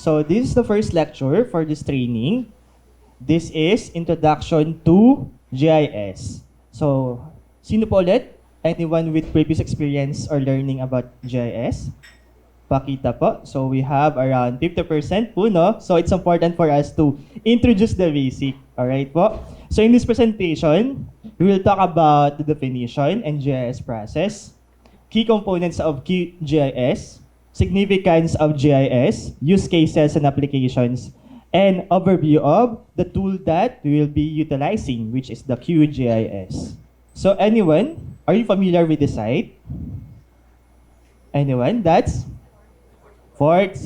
So this is the first lecture for this training. This is Introduction to GIS. So, sino po ulit? Anyone with previous experience or learning about GIS? Pakita po. So we have around 50% po, no? So it's important for us to introduce the basic. Alright po? So in this presentation, we will talk about the definition and GIS process, key components of QGIS, significance of GIS, use cases and applications, and overview of the tool that we will be utilizing, which is the QGIS. So anyone, are you familiar with the site? Anyone? That's Fort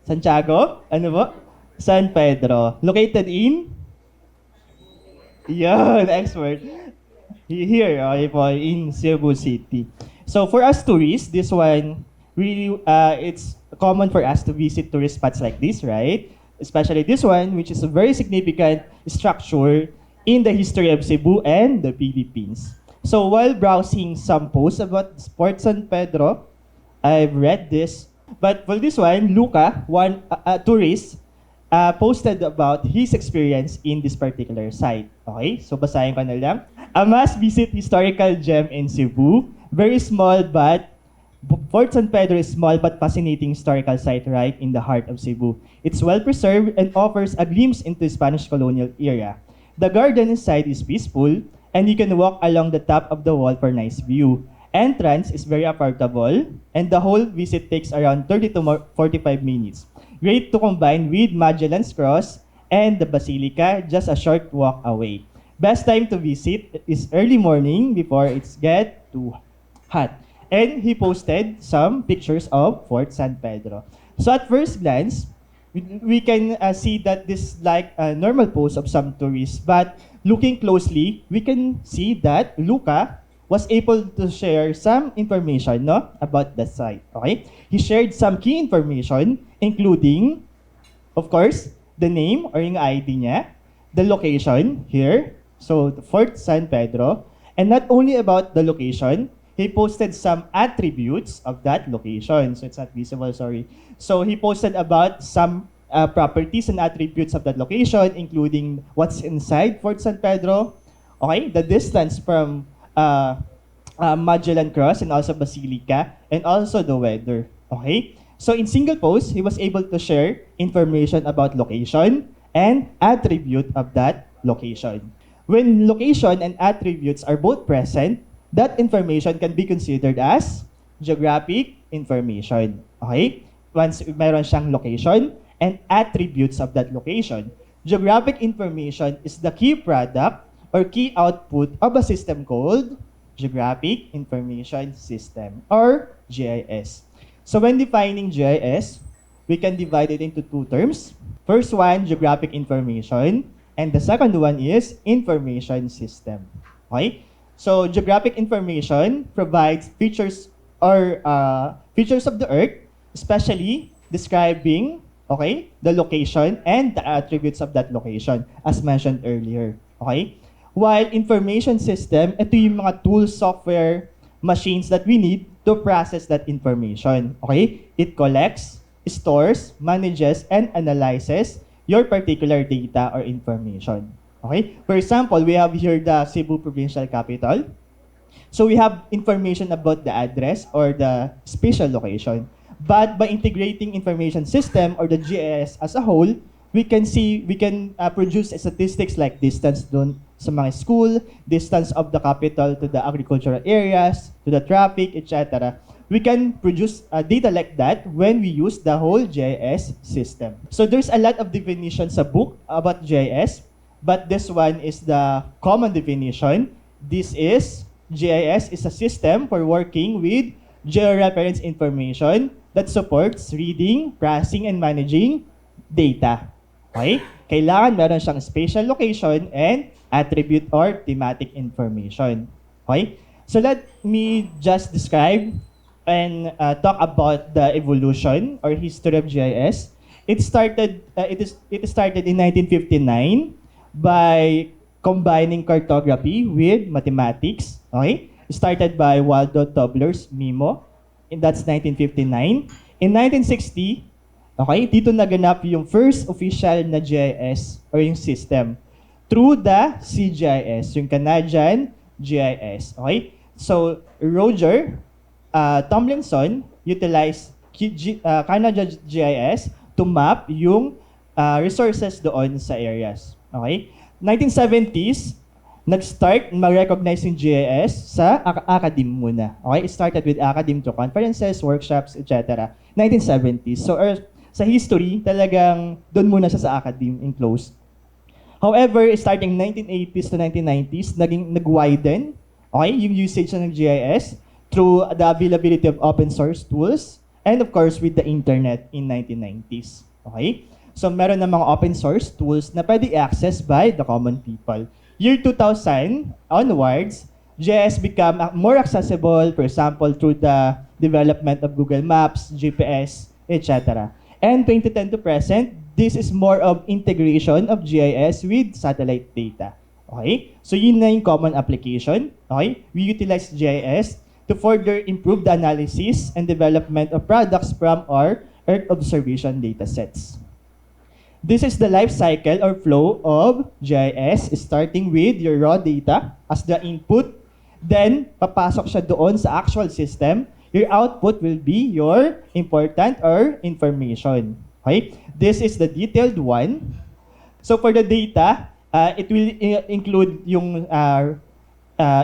Santiago? Ano po? San Pedro. Located in? Yan, expert. Here, okay po, in Cebu City. So for us tourists, this one, really, it's common for us to visit tourist spots like this, right? Especially this one, which is a very significant structure in the history of Cebu and the Philippines. So while browsing some posts about Fort San Pedro, I've read this. But for this one, Luca, one tourist, posted about his experience in this particular site. Okay, so basahin ko na lang. A must-visit historical gem in Cebu. Very small, but Fort San Pedro is small but fascinating historical site right in the heart of Cebu. It's well-preserved and offers a glimpse into Spanish colonial era. The garden inside is peaceful, and you can walk along the top of the wall for nice view. Entrance is very affordable, and the whole visit takes around 30 to 45 minutes. Great to combine with Magellan's Cross and the Basilica, just a short walk away. Best time to visit is early morning before it's get too hot. And he posted some pictures of Fort San Pedro. So at first glance, we can see that this is like a normal post of some tourists, but looking closely, we can see that Luca was able to share some information, no, about the site. Okay, he shared some key information, including, of course, the name or yung ID niya, the location here, so the Fort San Pedro, and not only about the location, he posted some attributes of that location. So it's not visible, sorry. So he posted about some properties and attributes of that location, including what's inside Fort San Pedro, okay, the distance from Magellan Cross and also Basilica, and also the weather. Okay? So in single post, he was able to share information about location and attribute of that location. When location and attributes are both present, that information can be considered as geographic information. Okay? Once mayroon siyang location and attributes of that location, geographic information is the key product or key output of a system called Geographic Information System, or GIS. So when defining GIS, we can divide it into two terms. First one, geographic information, and the second one is information system. Okay? So geographic information provides features or features of the Earth, especially describing, okay, the location and the attributes of that location, as mentioned earlier. Okay? While information system, ito yung mga tools, software, machines that we need to process that information. Okay? It collects, stores, manages, and analyzes your particular data or information. Okay? For example, we have here the Cebu Provincial Capital. So we have information about the address or the spatial location. But by integrating information system or the GIS as a whole, we can produce statistics like distance doon sa mga school, distance of the capital to the agricultural areas, to the traffic, etc. We can produce data like that when we use the whole GIS system. So there's a lot of definitions sa book about GIS, but this one is the common definition. This is, GIS is a system for working with georeference information that supports reading, processing, and managing data. Okay? Kailangan meron siyang spatial location and attribute or thematic information. Okay? So let me just describe and talk about the evolution or history of GIS. It started in 1959 by combining cartography with mathematics. Okay? Started by Waldo Tobler's MIMO, and that's 1959. In 1960, Okay? Dito naganap yung first official na GIS or yung system through the CGIS, yung Canadian GIS. Okay? So, Roger Tomlinson utilized Canada GIS to map yung resources doon sa areas. Okay? 1970s, nag-start mag-recognize yung GIS sa academe muna. Okay? It started with academe to conferences, workshops, etc. 1970s. So, sa history, talagang doon muna siya sa academe in close. However, starting 1980s to 1990s, nag-widen yung usage ng GIS through the availability of open source tools and of course with the internet in 1990s. Okay? So meron na mga open source tools na pwede access by the common people. Year 2000 onwards, GIS become more accessible, for example, through the development of Google Maps, GPS, etc. And 2010 to present, this is more of integration of GIS with satellite data. Okay? So yun na yung common application. Okay? We utilize GIS to further improve the analysis and development of products from our Earth observation datasets. This is the life cycle or flow of GIS, starting with your raw data as the input, then papasok siya doon sa actual system. Your output will be your important or information. Okay? This is the detailed one. So for the data, it will include yung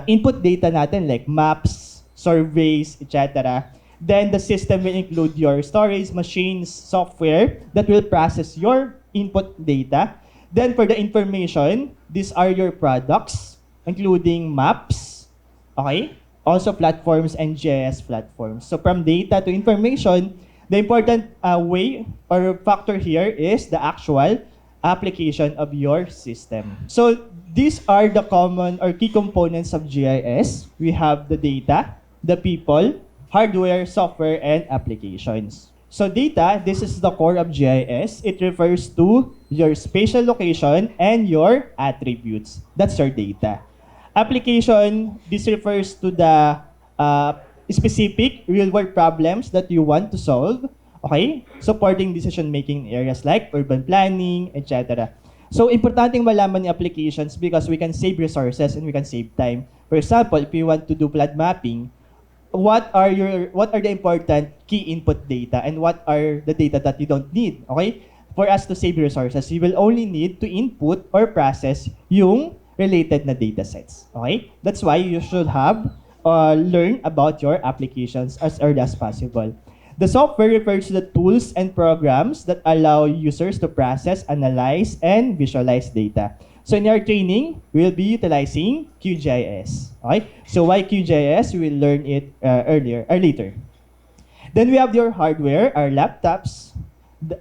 input data natin like maps, surveys, etc. Then the system will include your storage, machines, software that will process your input data. Then for the information, these are your products, including maps, okay? Also platforms and GIS platforms. So from data to information, the important way or factor here is the actual application of your system. So these are the common or key components of GIS. We have the data, the people, hardware, software, and applications. So data, this is the core of GIS. It refers to your spatial location and your attributes. That's your data. Application, this refers to the specific real-world problems that you want to solve, okay? Supporting decision-making in areas like urban planning, etc. So, importanteng malaman yung applications because we can save resources and we can save time. For example, if you want to do flood mapping, what are the important key input data and what are the data that you don't need, okay? For us to save resources, you will only need to input or process yung related na data sets, okay? That's why you should have learn about your applications as early as possible. The software refers to the tools and programs that allow users to process, analyze, and visualize data. So in our training, we'll be utilizing QGIS. Okay? So why QGIS? We will learn it later. Then we have your hardware, our laptops,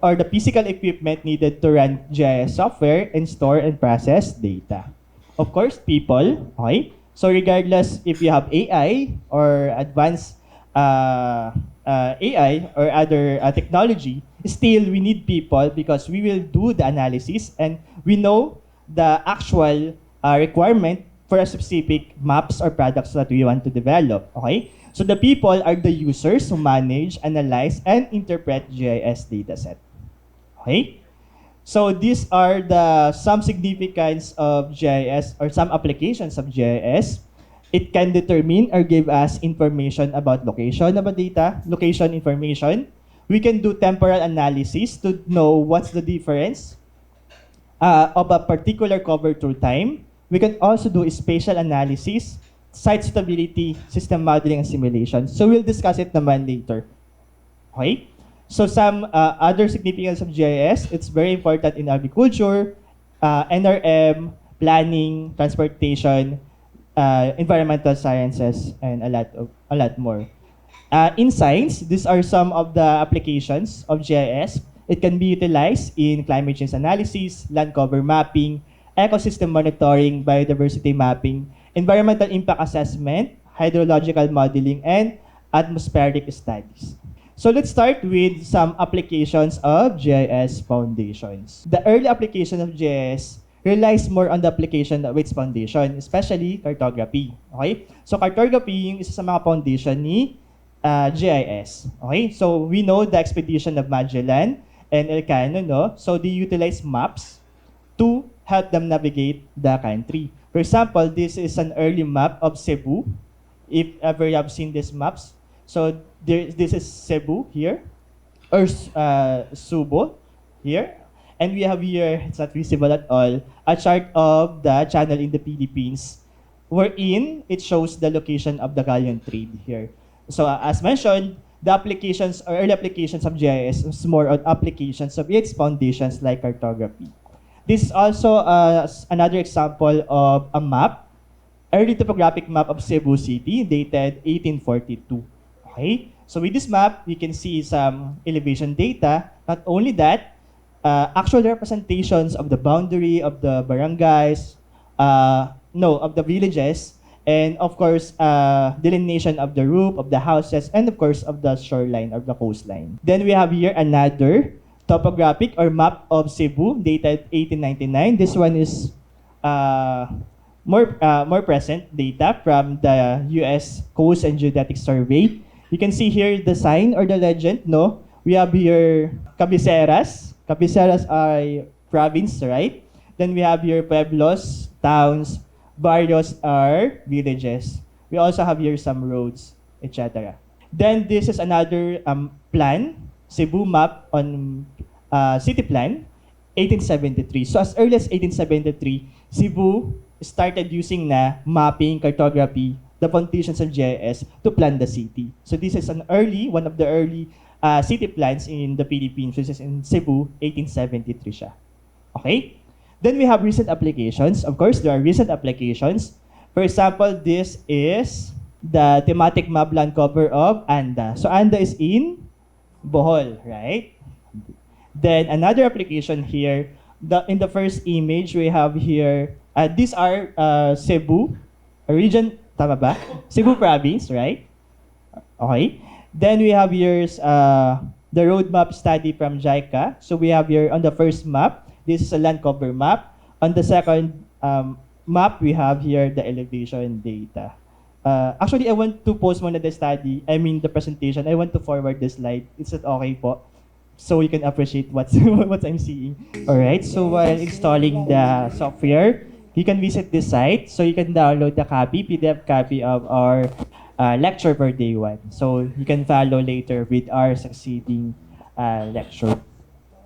or the physical equipment needed to run GIS software and store and process data. Of course, people. Okay? So regardless if you have AI or advanced AI or other technology, still we need people because we will do the analysis and we know the actual requirement for a specific maps or products that we want to develop, okay? So the people are the users who manage, analyze, and interpret GIS dataset, okay? So these are some significance of GIS or some applications of GIS. It can determine or give us information about location of a data, location information. We can do temporal analysis to know what's the difference of a particular cover through time. We can also do spatial analysis, site stability, system modeling, and simulation. So we'll discuss it naman later. Okay? So some other significance of GIS, it's very important in agriculture, NRM, planning, transportation, environmental sciences, and a lot more. In science, these are some of the applications of GIS. It can be utilized in climate change analysis, land cover mapping, ecosystem monitoring, biodiversity mapping, environmental impact assessment, hydrological modeling, and atmospheric studies. So let's start with some applications of GIS foundations. The early application of GIS relies more on the application of its foundation, especially cartography. Okay? So cartography yung isa sa mga foundation ni GIS. Okay? So we know the expedition of Magellan and Ilocano, no? So they utilize maps to help them navigate the country. For example, this is an early map of Cebu. If ever you have seen these maps. So this is Cebu here, or Subo here. And we have here, it's not visible at all, a chart of the channel in the Philippines wherein it shows the location of the galleon trade here. So as mentioned, the applications or early applications of GIS is more on applications of its foundations like cartography. This is also another example of a map, early topographic map of Cebu City dated 1842. Okay? So with this map, you can see some elevation data. Not only that, actual representations of the boundary of the barangays, of the villages, and of course, delineation of the roof of the houses, and of course, of the shoreline of the coastline. Then we have here another topographic or map of Cebu dated 1899. This one is more present data from the U.S. Coast and Geodetic Survey. You can see here the sign or the legend, no? We have here cabeceras. Cabeceras are province, right? Then we have here pueblos, towns, barrios are villages. We also have here some roads, etc. Then this is another plan, Cebu map on city plan, 1873. So as early as 1873, Cebu started using na mapping, cartography, the foundations of GIS to plan the city. So this is one of the early city plans in the Philippines, which is in Cebu, 1873 siya. Okay? Then we have recent applications. Of course, there are recent applications. For example, this is the thematic map land cover of Anda. So Anda is in Bohol, right? Then another application here, in the first image, we have here, these are Cebu, a region, tama ba? Cebu province, right? Okay. Then we have here the roadmap study from JICA. So we have here on the first map, this is a land cover map. On the second map, we have here the elevation data. Actually, I want to post muna the presentation. I want to forward the slide. Is it okay po? So you can appreciate what I'm seeing. All right. So while installing the software, you can visit this site. So you can download the PDF copy of our lecture for day 1. So you can follow later with our succeeding lecture.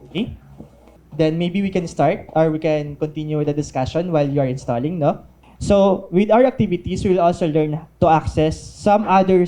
Okay. Then maybe we can start or we can continue with the discussion while you are installing, no? So with our activities, we will also learn to access some other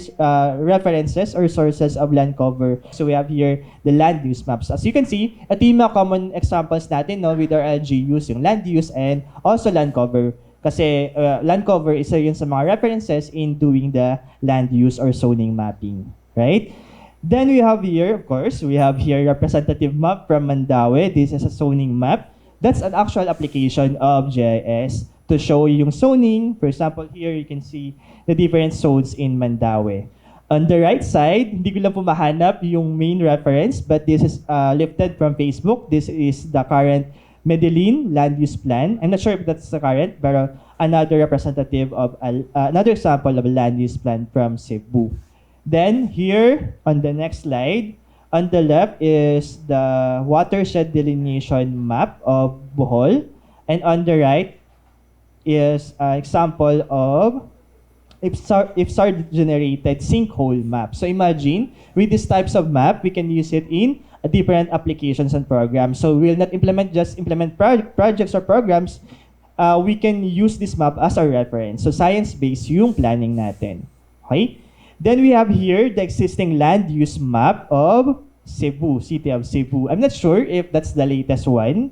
references or sources of land cover. So we have here the land use maps. As you can see, ito yung mga common examples natin, no, with our LGUs, yung land use and also land cover. Kasi land cover isa yun sa mga references in doing the land use or zoning mapping, right? Then we have here, of course, we have here representative map from Mandaue. This is a zoning map. That's an actual application of GIS to show yung zoning. For example, here you can see the different zones in Mandaue. On the right side, hindi ko lang po mahanap yung main reference, but this is lifted from Facebook. This is the current Medellin land use plan. I'm not sure if that's the current, but another representative of another example of a land use plan from Cebu. Then here on the next slide, on the left is the watershed delineation map of Bohol, and on the right is an example of IFSAR-generated sinkhole map. So imagine, with these types of map, we can use it in different applications and programs. So we'll not implement projects or programs. We can use this map as our reference. So science-based yung planning natin. Okay? Then we have here the existing land use map of Cebu, city of Cebu. I'm not sure if that's the latest one.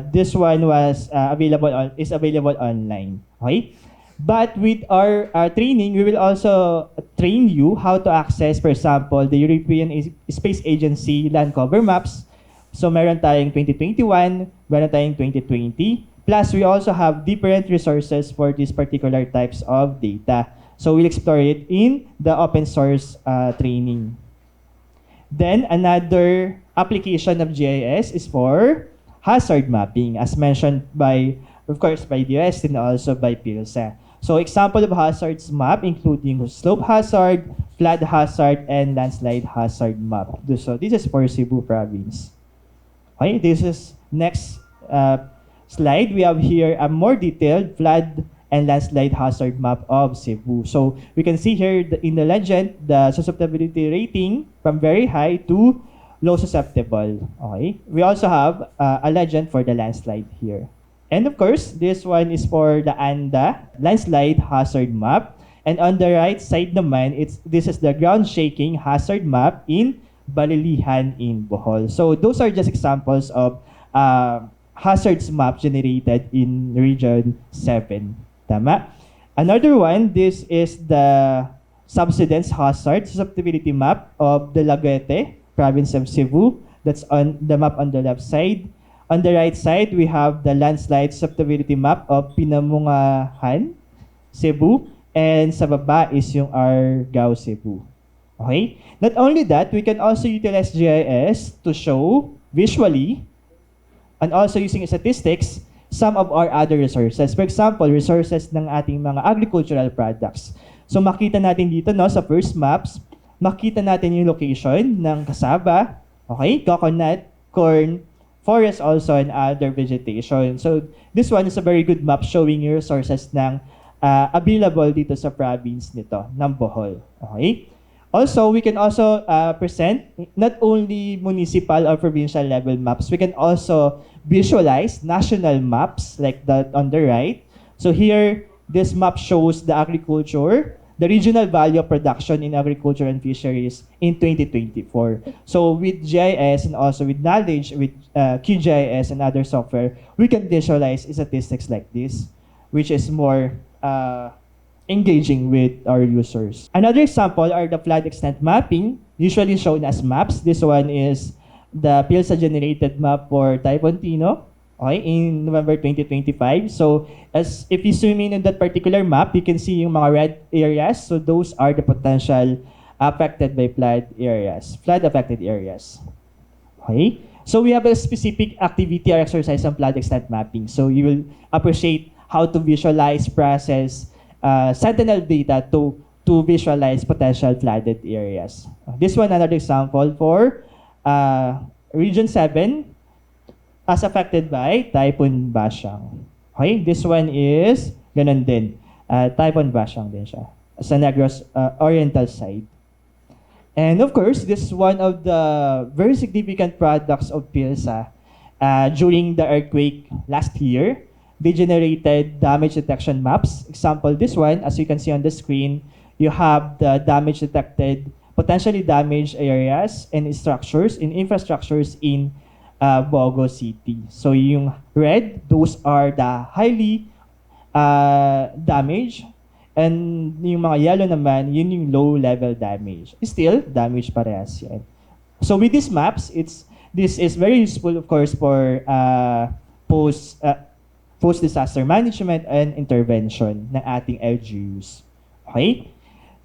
This one is available online. Okay? But with our training, we will also train you how to access, for example, the European Space Agency land cover maps. So meron tayong 2021, meron tayong 2020. Plus, we also have different resources for these particular types of data. So we'll explore it in the open source training. Then another application of GIS is for hazard mapping, as mentioned of course, by DOS and also by PILSA. So example of hazards map including slope hazard, flood hazard, and landslide hazard map. So this is for Cebu province. Okay, this is next slide. We have here a more detailed flood and landslide hazard map of Cebu. So we can see here in the legend the susceptibility rating from very high to low susceptible. Okay, we also have a legend for the landslide here. And of course, this one is for the ANDA landslide hazard map. And on the right side naman, this is the ground shaking hazard map in Balilihan in Bohol. So those are just examples of hazards map generated in Region 7. Tama? Another one, this is the subsidence hazard susceptibility map of the Laguete, province of Cebu. That's on the map on the left side. On the right side, we have the landslide susceptibility map of Pinamungahan, Cebu. And sa baba is yung Argao, Cebu. Okay? Not only that, we can also utilize GIS to show visually and also using statistics some of our other resources. For example, resources ng ating mga agricultural products. So makita natin dito no, sa first maps, makita natin yung location ng cassava, okay, coconut, corn, forest also, and other vegetation. So this one is a very good map showing yung resources ng available dito sa province nito, ng Bohol. Okay? Also, we can also present not only municipal or provincial level maps, we can also visualize national maps like that on the right. So here, this map shows the agriculture, the regional value of production in agriculture and fisheries in 2024. So with GIS and also with knowledge, with QGIS and other software, we can visualize statistics like this, which is more engaging with our users. Another example are the flood extent mapping, usually shown as maps. This one is the PILSA generated map for Typhoon Tino, okay, in November 2025. So if you zoom in on that particular map, you can see yung mga red areas. So those are the potential affected by flood areas, flood affected areas. Okay? So we have a specific activity or exercise on flood extent mapping. So you will appreciate how to visualize, process, Sentinel data to visualize potential flooded areas. This one, another example for Region 7 as affected by Typhoon Bashang. Okay, this one is ganun din. Typhoon Bashang din siya. Sa Negros Oriental side. And of course, this is one of the very significant products of PILSA during the earthquake last year. They generated damage detection maps. Example, this one, as you can see on the screen, you have the damage detected, potentially damaged areas and structures in infrastructures in Bogo City. So yung red, those are the highly damaged, and yung mga yellow naman, yun yung low-level damage. Still, damage parehas yan. So with these maps, this is very useful, of course, for post-disaster management and intervention ng ating LGUs. Okay?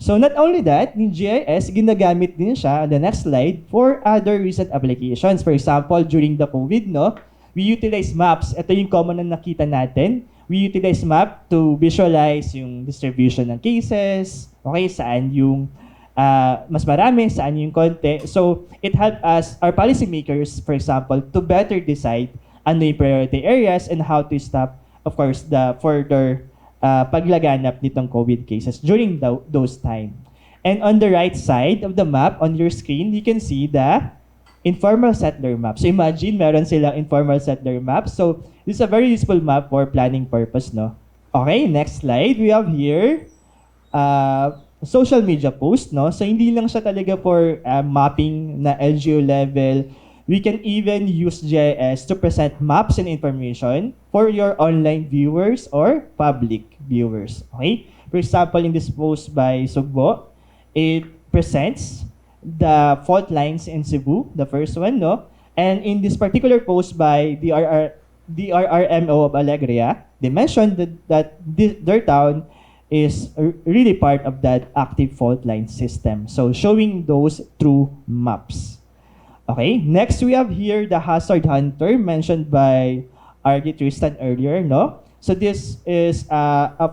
So not only that, yung GIS, ginagamit din siya on the next slide for other recent applications. For example, during the COVID, no, we utilize maps. Ito yung common na nakita natin. We utilize map to visualize yung distribution ng cases, okay, saan yung mas marami, saan yung konti. So it helped us, our policymakers, for example, to better decide ano yung priority areas and how to stop, of course, the further paglaganap nitong COVID cases during those time. And on the right side of the map, on your screen, you can see the informal settler map. So imagine, meron silang informal settler map. So this is a very useful map for planning purpose, no? Okay, next slide. We have here social media post, no? So hindi lang siya talaga for mapping na LGU level. We can even use GIS to present maps and information for your online viewers or public viewers. Okay? For example, in this post by Sugbo, it presents the fault lines in Cebu, the first one, no? And in this particular post by DRRMO of Alegria, they mentioned that their town is really part of that active fault line system. So showing those through maps. Okay, next we have here the Hazard Hunter mentioned by RD Tristan earlier, no? So this is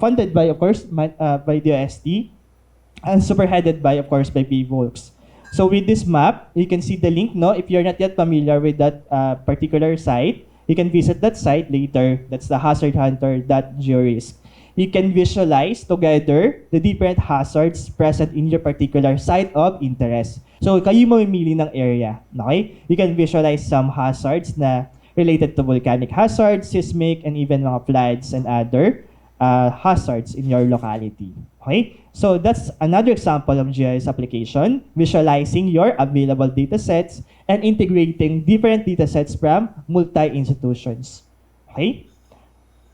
funded by, of course, by the OST and superheaded by, of course, by PVolks. So with this map, you can see the link, no? If you're not yet familiar with that particular site, you can visit that site later. That's the hazardhunter.georisk. You can visualize together the different hazards present in your particular site of interest. So kayo mamimili ng area, okay? You can visualize some hazards na related to volcanic hazards, seismic, and even mga floods and other hazards in your locality. Okay? So that's another example of GIS application, visualizing your available datasets and integrating different datasets from multi-institutions. Okay?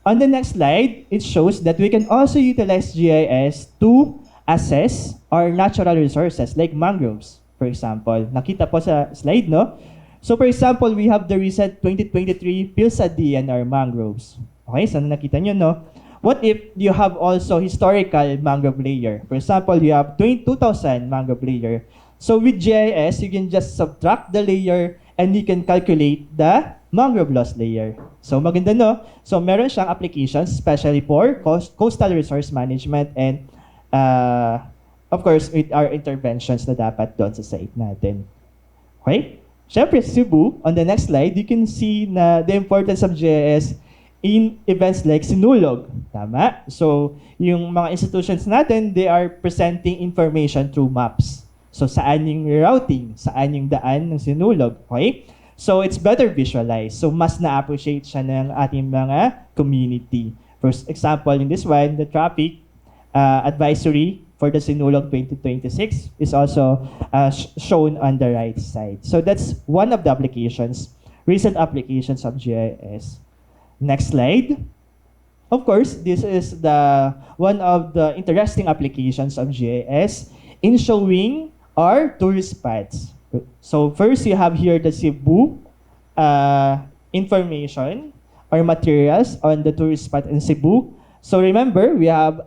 On the next slide, it shows that we can also utilize GIS to assess our natural resources like mangroves, for example. Nakita po sa slide, no? So for example, we have the recent 2023 PhilSA DNR mangroves. Okay, so nakita nyo, no? What if you have also historical mangrove layer? For example, you have 22,000 mangrove layer. So with GIS, you can just subtract the layer and you can calculate the mangrove loss layer. So maganda, no? So meron siyang applications especially for coastal resource management and of course with our interventions na dapat doon sa site natin. Okay? Siyempre, Cebu, on the next slide, you can see na the importance of GIS in events like Sinulog. Tama? So, yung mga institutions natin, they are presenting information through maps. So, saan yung routing? Saan yung daan ng Sinulog? Okay? So, it's better visualized. So, mas na-appreciate siya ng ating mga community. For example, in this one, the traffic advisory for the Sinulog 2026 is also shown on the right side. So that's one of the applications, recent applications of GIS. Next slide. Of course, this is one of the interesting applications of GIS in showing our tourist spots. So first, you have here the Cebu information or materials on the tourist spot in Cebu. So remember, we have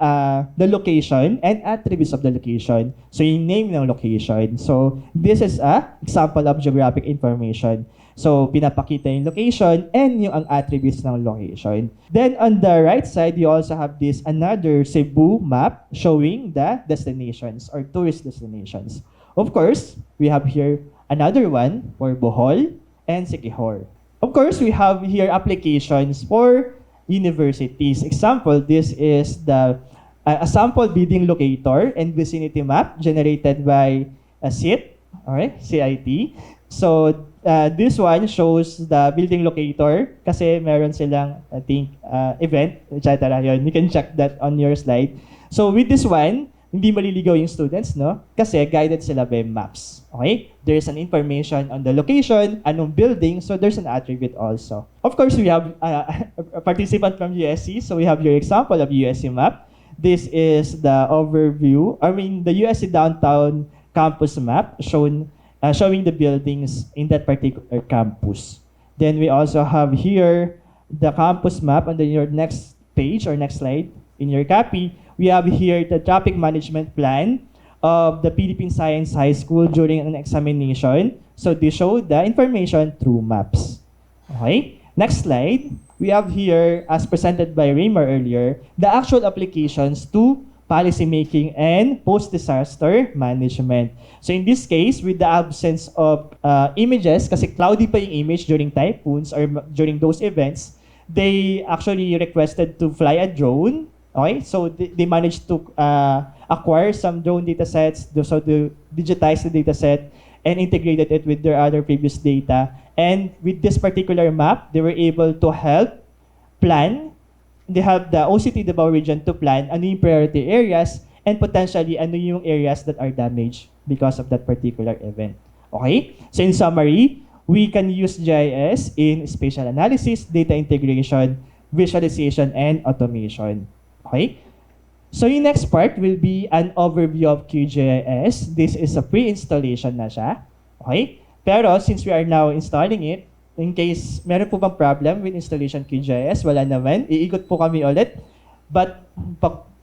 the location and attributes of the location. So yung name ng location. So this is a example of geographic information. So pinapakita yung location and yung ang attributes ng location. Then on the right side, you also have this another Cebu map showing the destinations or tourist destinations. Of course, we have here another one for Bohol and Siquijor. Of course, we have here applications for universities. Example, this is a sample bidding locator and vicinity map generated by CIT, alright, CIT. So this one shows the building locator kasi meron silang, I think, event, etc. Yun. You can check that on your slide. So with this one, hindi maliligaw yung students, no? Kasi guided sila by maps. Okay? There's an information on the location, anong building, so there's an attribute also. Of course, we have a participant from USC, so we have your example of USC map. This is the overview, the USC downtown campus map showing the buildings in that particular campus. Then we also have here the campus map on your next page or next slide in your copy. We have here the traffic management plan of the Philippine Science High School during an examination. So they show the information through maps. Okay? Next slide. We have here, as presented by Raymar earlier, the actual applications to policymaking and post-disaster management. So in this case, with the absence of images, kasi cloudy pa yung image during typhoons or during those events, they actually requested to fly a drone. Okay, so they managed to acquire some drone datasets, so to digitize the dataset and integrated it with their other previous data. And with this particular map, they were able to help plan. They have the OCT Davao region to plan ano yung priority areas and potentially ano yung areas that are damaged because of that particular event. Okay, so in summary, we can use GIS in spatial analysis, data integration, visualization, and automation. Okay? So yung next part will be an overview of QGIS. This is a pre-installation na siya. Okay? Pero since we are now installing it, in case meron po bang problem with installation QGIS, wala naman. Iikot po kami ulit. But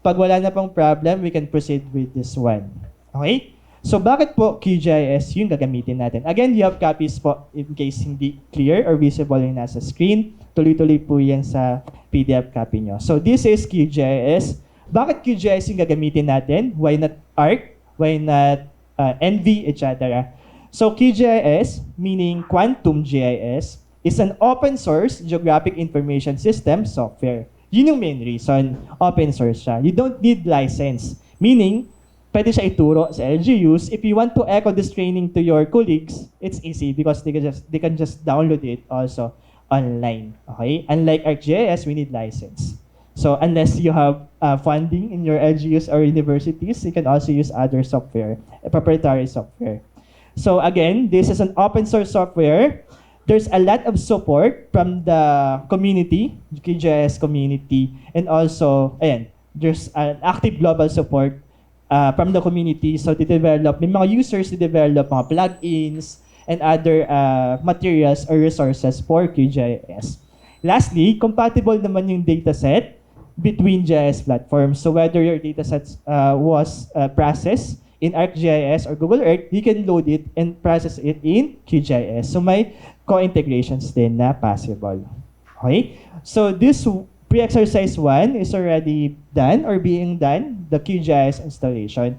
pag wala na pang problem, we can proceed with this one. Okay? So bakit po QGIS yung gagamitin natin? Again, you have copies po in case hindi clear or visible yung nasa screen. Tuloy-tuloy po yan sa PDF copy nyo. So this is QGIS. Bakit QGIS yung gagamitin natin? Why not ARC? Why not Envy, etc. So QGIS, meaning Quantum GIS, is an open source geographic information system software. Yun yung main reason, open source siya. You don't need license. Meaning, pwede siya ituro sa LGUs. If you want to echo this training to your colleagues, it's easy because they can just download it also online. Okay? Unlike ArcGIS, we need license. So unless you have funding in your LGUs or universities, you can also use other software, proprietary software. So again, this is an open source software. There's a lot of support from the community, QGIS community, and also, ayan, there's an active global support from the community. So may mga users to develop mga plugins and other materials or resources for QGIS. Lastly, compatible naman yung dataset between GIS platforms. So whether your dataset was processed in ArcGIS or Google Earth, you can load it and process it in QGIS. So may co-integrations din na possible. Okay? So this pre-exercise 1 is already done or being done, the QGIS installation.